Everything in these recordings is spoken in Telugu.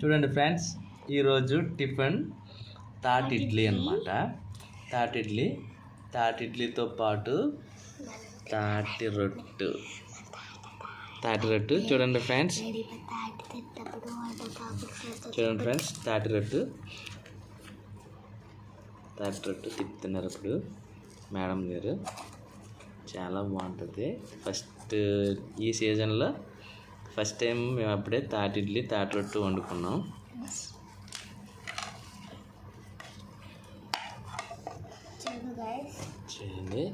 చూడండి ఫ్రెండ్స్, ఈరోజు టిఫిన్ తాటి ఇడ్లీ అనమాట. తాటి ఇడ్లీతో పాటు తాటి రొట్టు చూడండి ఫ్రెండ్స్. తాటి రొట్టు తిప్పుతున్నారు ఇప్పుడు మేడం గారు. చాలా బాగుంటుంది. ఫస్ట్ ఈ సీజన్లో ఫస్ట్ టైం మేము అప్పుడే తాటి ఇడ్లీ తాటి రొట్టు వండుకున్నాం. చూడండి,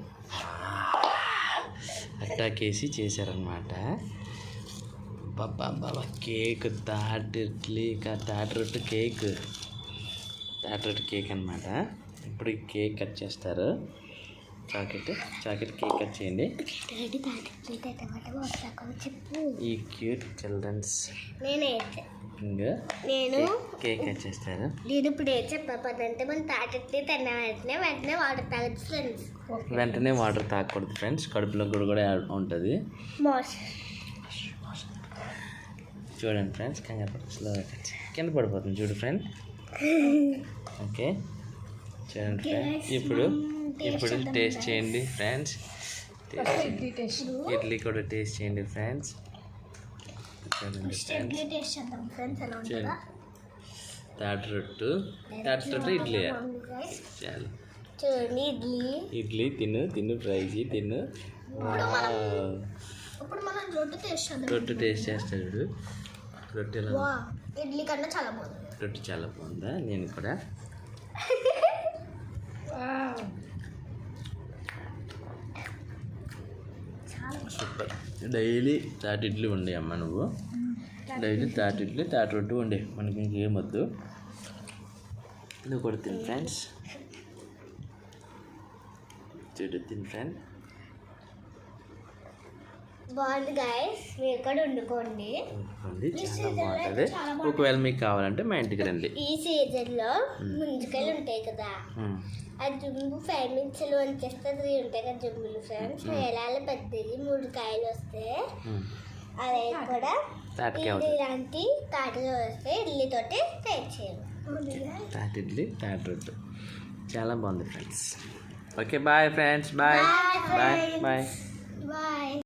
అట్టాకేసి చేశారనమాట. బాబా కేక్, తాటి ఇడ్లీ తాటి రొట్టు కేక్ అనమాట. ఇప్పుడు ఈ కేక్ కట్ చేస్తారు. చాకెట్ కేక్ కట్ చేయండి. ఈ క్యూట్ చిల్డ్రన్స్ నేను కేక్ కట్ చేస్తారు. నేను ఇప్పుడు ఏం చెప్పాలంటే మనం తాటి తిన్న వెంటనే వాటర్ తాగొచ్చు ఫ్రెండ్స్. వెంటనే వాటర్ తాగకూడదు ఫ్రెండ్స్, కడుపులో కూడా ఉంటుంది. చూడండి ఫ్రెండ్స్, స్లోగా కింద పడిపోతుంది చూడు ఫ్రెండ్. ఓకే చూడండి ఫ్రెండ్స్, ఇప్పుడు టేస్ట్ చేయండి ఫ్రెండ్స్. ఇడ్లీ కూడా టేస్ట్ చేయండి ఫ్రెండ్స్. చూడండి ఫ్రెండ్స్, తాటి రొట్టు ఇడ్లీ చాలు. ఇడ్లీ తిను ఫ్రై తిను. రొట్టు టేస్ట్ చేస్తాడు. రొట్టె ఇడ్లీ కన్నా చాలా బాగుంది. రొట్టె చాలా బాగుందా? నేను కూడా సూపర్. డైలీ తాటి ఇడ్లీ ఉండే అమ్మ, నువ్వు డైలీ తాటి ఇడ్లీ తాటి రొట్టు ఉండే, మనకి ఇంకేమొద్దు. నువ్వు కూడా తిని ఫ్రెండ్స్, తిని ఫ్రెండ్. బాగుంది గైస్, మీరు కూడా వండుకోండి. చాలా బాగుంటుంది. ఒకవేళ మీకు కావాలంటే మా ఇంటికి రండి. ఈ సీజన్లో ముంజికాయలు ఉంటాయి కదా, ఆ జుంబు 5 minutes వంచేస్తుంది ఉంటాయి కదా జుంబులు ఫ్రెండ్స్. ఎలా పెద్దది 3 కాయలు వస్తే అవి కూడా ఇలాంటి తాటిలో వస్తే ఇడ్లీతోటి టేస్ట్ చేయాలి. తాటి ఇడ్లీ తాటి రొట్టు చాలా బాగుంది friends. Okay bye friends, bye.